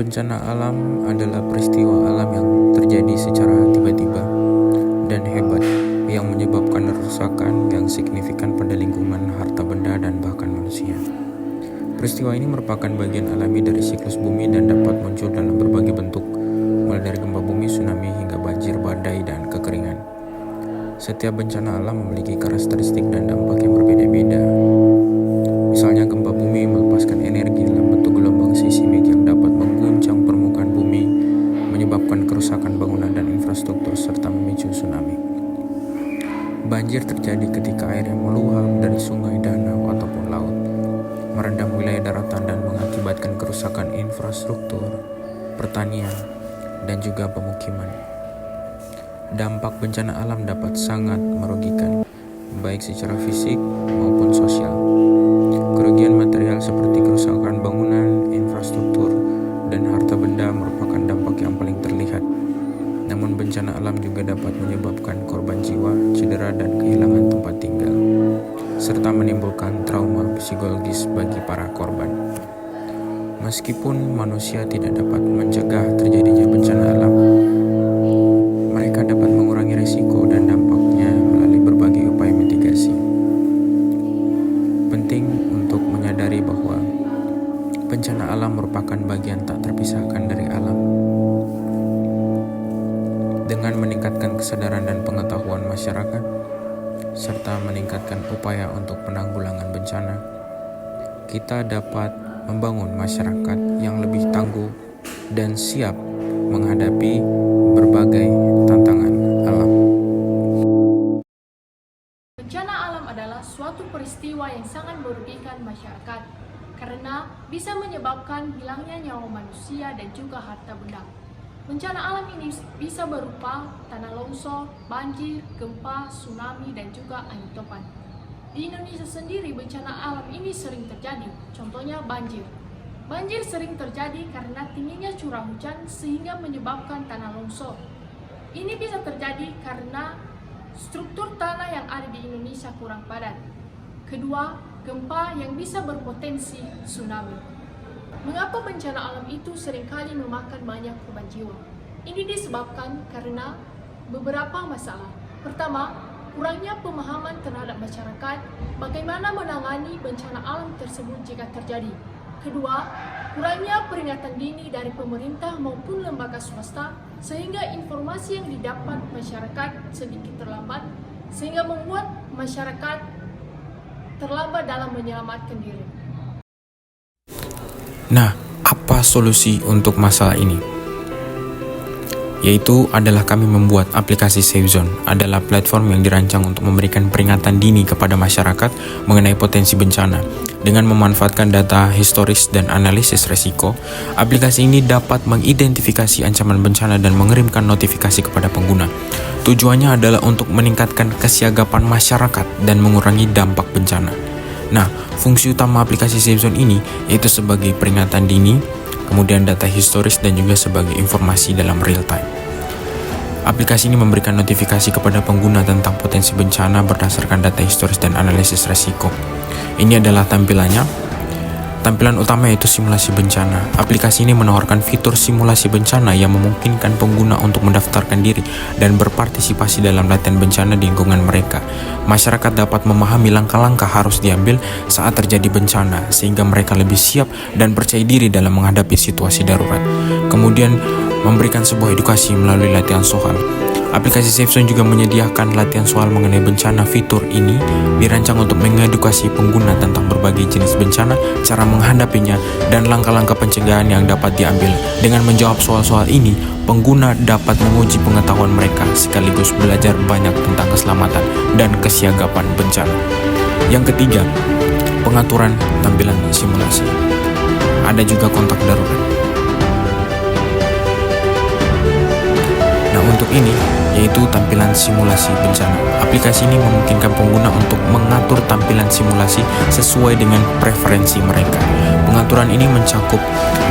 Bencana alam adalah peristiwa alam yang terjadi secara tiba-tiba dan hebat yang menyebabkan kerusakan yang signifikan pada lingkungan, harta benda, dan bahkan manusia. Peristiwa ini merupakan bagian alami dari siklus bumi dan dapat muncul dalam berbagai bentuk, mulai dari gempa bumi, tsunami, hingga banjir, badai, dan kekeringan. Setiap bencana alam memiliki karakteristik dan dampak yang berbeda-beda. Misalnya, gempa bumi melepaskan energi dalam bentuk gelombang seismik yang dapat mengguncang permukaan bumi, menyebabkan kerusakan bangunan dan infrastruktur, serta memicu tsunami. Banjir terjadi ketika air yang meluap dari sungai, danau, ataupun laut merendam wilayah daratan dan mengakibatkan kerusakan infrastruktur, pertanian, dan juga pemukiman. Dampak bencana alam dapat sangat merugikan, baik secara fisik maupun sosial. Kerugian material seperti kerusakan bangunan, infrastruktur, dan harta benda merupakan dampak yang paling terlihat. Namun bencana alam juga dapat menyebabkan korban jiwa, cedera, dan kehilangan tempat tinggal, serta menimbulkan trauma psikologis bagi para korban. Meskipun manusia tidak dapat mencegah terjadinya bencana alam, mereka dapat mengurangi risiko dan dampaknya melalui berbagai upaya mitigasi. Penting untuk menyadari bahwa bencana alam merupakan bagian tak terpisahkan dari alam. Dengan meningkatkan kesadaran dan pengetahuan masyarakat, serta meningkatkan upaya untuk penanggulangan bencana, kita dapat membangun masyarakat yang lebih tangguh dan siap menghadapi berbagai tantangan alam. Bencana alam adalah suatu peristiwa yang sangat merugikan masyarakat karena bisa menyebabkan hilangnya nyawa manusia dan juga harta benda. Bencana alam ini bisa berupa tanah longsor, banjir, gempa, tsunami, dan juga angin topan. Di Indonesia sendiri, bencana alam ini sering terjadi, contohnya banjir. Banjir sering terjadi karena tingginya curah hujan sehingga menyebabkan tanah longsor. Ini bisa terjadi karena struktur tanah yang ada di Indonesia kurang padat. Kedua, gempa yang bisa berpotensi tsunami. Mengapa bencana alam itu seringkali memakan banyak korban jiwa? Ini disebabkan karena beberapa masalah. Pertama, kurangnya pemahaman terhadap masyarakat bagaimana menangani bencana alam tersebut jika terjadi. Kedua, kurangnya peringatan dini dari pemerintah maupun lembaga swasta sehingga informasi yang didapat masyarakat sedikit terlambat sehingga membuat masyarakat terlambat dalam menyelamatkan diri. Nah, apa solusi untuk masalah ini? Yaitu adalah kami membuat aplikasi SafeZone, adalah platform yang dirancang untuk memberikan peringatan dini kepada masyarakat mengenai potensi bencana. Dengan memanfaatkan data historis dan analisis resiko, aplikasi ini dapat mengidentifikasi ancaman bencana dan mengirimkan notifikasi kepada pengguna. Tujuannya adalah untuk meningkatkan kesiagapan masyarakat dan mengurangi dampak bencana. Nah, fungsi utama aplikasi SafeZone ini yaitu sebagai peringatan dini, kemudian data historis, dan juga sebagai informasi dalam real time. Aplikasi ini memberikan notifikasi kepada pengguna tentang potensi bencana berdasarkan data historis dan analisis resiko. Ini adalah tampilannya. Tampilan utama yaitu simulasi bencana. Aplikasi ini menawarkan fitur simulasi bencana yang memungkinkan pengguna untuk mendaftarkan diri dan berpartisipasi dalam latihan bencana di lingkungan mereka. Masyarakat dapat memahami langkah-langkah harus diambil saat terjadi bencana, sehingga mereka lebih siap dan percaya diri dalam menghadapi situasi darurat. Kemudian, memberikan sebuah edukasi melalui latihan soal. Aplikasi SafeZone juga menyediakan latihan soal mengenai bencana. Fitur ini dirancang untuk mengedukasi pengguna tentang berbagai jenis bencana, cara menghadapinya, dan langkah-langkah pencegahan yang dapat diambil. Dengan menjawab soal-soal ini, pengguna dapat menguji pengetahuan mereka sekaligus belajar banyak tentang keselamatan dan kesiagapan bencana. Yang ketiga, pengaturan tampilan simulasi. Ada juga kontak darurat. Nah, untuk ini yaitu tampilan simulasi bencana. Aplikasi ini memungkinkan pengguna untuk mengatur tampilan simulasi sesuai dengan preferensi mereka. Pengaturan ini mencakup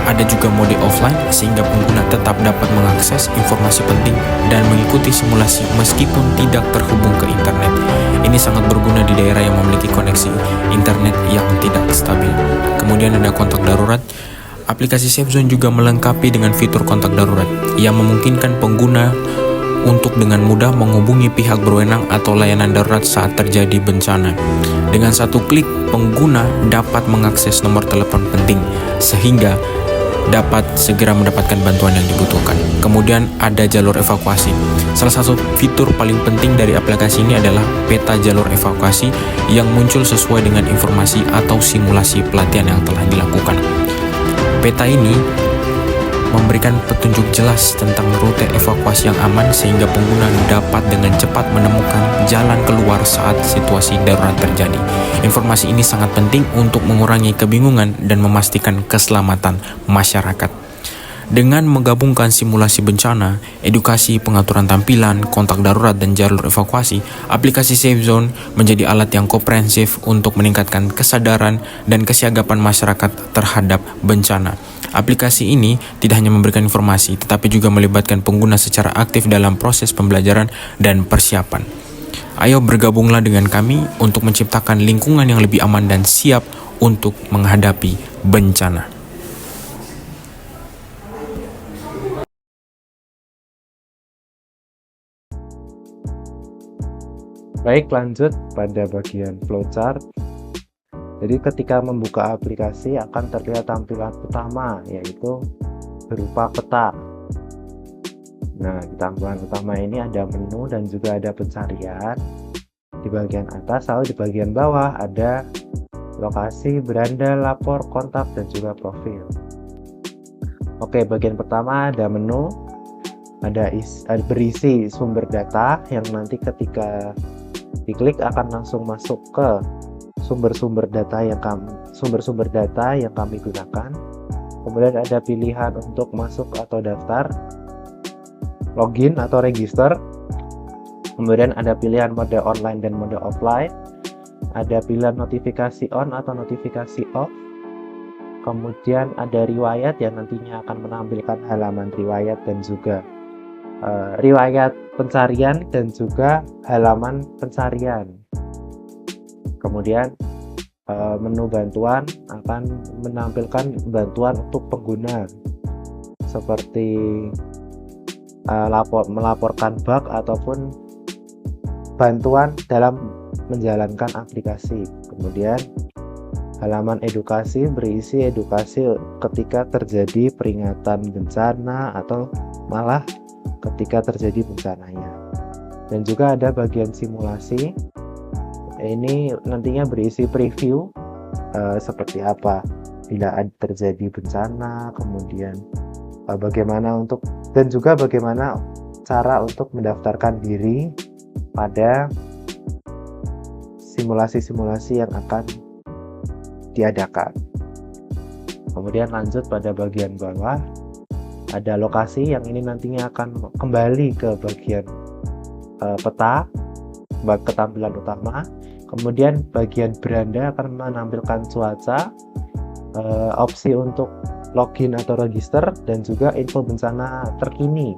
ada juga mode offline sehingga pengguna tetap dapat mengakses informasi penting dan mengikuti simulasi meskipun tidak terhubung ke internet. Ini sangat berguna di daerah yang memiliki koneksi internet yang tidak stabil. Kemudian ada kontak darurat. Aplikasi SafeZone juga melengkapi dengan fitur kontak darurat yang memungkinkan pengguna untuk dengan mudah menghubungi pihak berwenang atau layanan darurat saat terjadi bencana. Dengan satu klik, pengguna dapat mengakses nomor telepon penting sehingga dapat segera mendapatkan bantuan yang dibutuhkan. Kemudian ada jalur evakuasi. Salah satu fitur paling penting dari aplikasi ini adalah peta jalur evakuasi yang muncul sesuai dengan informasi atau simulasi pelatihan yang telah dilakukan. Peta ini memberikan petunjuk jelas tentang rute evakuasi yang aman sehingga pengguna dapat dengan cepat menemukan jalan keluar saat situasi darurat terjadi. Informasi ini sangat penting untuk mengurangi kebingungan dan memastikan keselamatan masyarakat. Dengan menggabungkan simulasi bencana, edukasi pengaturan tampilan, kontak darurat, dan jalur evakuasi, aplikasi SafeZone menjadi alat yang komprehensif untuk meningkatkan kesadaran dan kesiagapan masyarakat terhadap bencana. Aplikasi ini tidak hanya memberikan informasi, tetapi juga melibatkan pengguna secara aktif dalam proses pembelajaran dan persiapan. Ayo bergabunglah dengan kami untuk menciptakan lingkungan yang lebih aman dan siap untuk menghadapi bencana. Baik, lanjut pada bagian flowchart. Jadi ketika membuka aplikasi akan terlihat tampilan utama, yaitu berupa peta. Nah, di tampilan utama ini ada menu dan juga ada pencarian di bagian atas, lalu di bagian bawah ada lokasi, beranda, lapor, kontak, dan juga profil. Oke, bagian pertama ada menu, ada berisi sumber data yang nanti ketika diklik akan langsung masuk ke sumber-sumber data yang kami gunakan. Kemudian ada pilihan untuk masuk atau daftar, login atau register. Kemudian ada pilihan mode online dan mode offline. Ada pilihan notifikasi on atau notifikasi off. Kemudian ada riwayat yang nantinya akan menampilkan halaman riwayat dan juga riwayat pencarian dan juga halaman pencarian. Kemudian menu bantuan akan menampilkan bantuan untuk pengguna seperti melaporkan bug ataupun bantuan dalam menjalankan aplikasi. Kemudian halaman edukasi berisi edukasi ketika terjadi peringatan bencana atau malah ketika terjadi bencananya. Dan juga ada bagian simulasi. Ini nantinya berisi preview seperti apa bila terjadi bencana, kemudian bagaimana dan juga bagaimana cara untuk mendaftarkan diri pada simulasi-simulasi yang akan diadakan. Kemudian lanjut pada bagian bawah ada lokasi yang ini nantinya akan kembali ke bagian peta, ke tampilan utama. Kemudian bagian beranda akan menampilkan cuaca, opsi untuk login atau register, dan juga info bencana terkini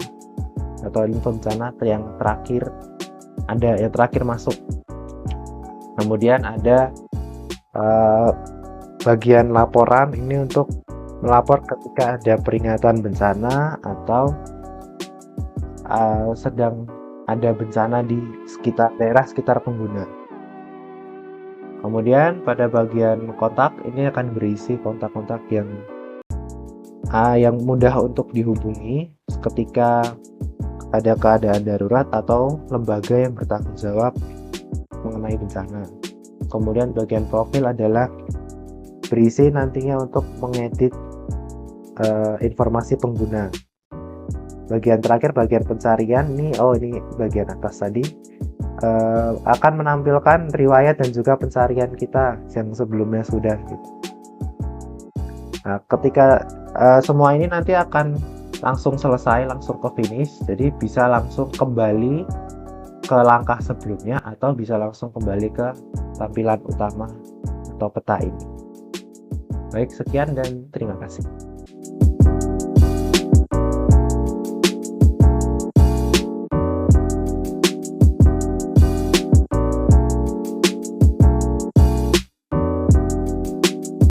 atau info bencana yang terakhir masuk. Kemudian ada bagian laporan, ini untuk melapor ketika ada peringatan bencana atau sedang ada bencana di daerah sekitar pengguna. Kemudian pada bagian kontak ini akan berisi kontak-kontak yang mudah untuk dihubungi ketika ada keadaan darurat atau lembaga yang bertanggung jawab mengenai bencana. Kemudian bagian profil adalah berisi nantinya untuk mengedit informasi pengguna. Bagian terakhir, bagian pencarian, ini bagian atas tadi akan menampilkan riwayat dan juga pencarian kita yang sebelumnya sudah gitu. Nah, ketika semua ini nanti akan langsung selesai, langsung ke finish, jadi bisa langsung kembali ke langkah sebelumnya atau bisa langsung kembali ke tampilan utama atau peta ini. Baik, sekian dan terima kasih.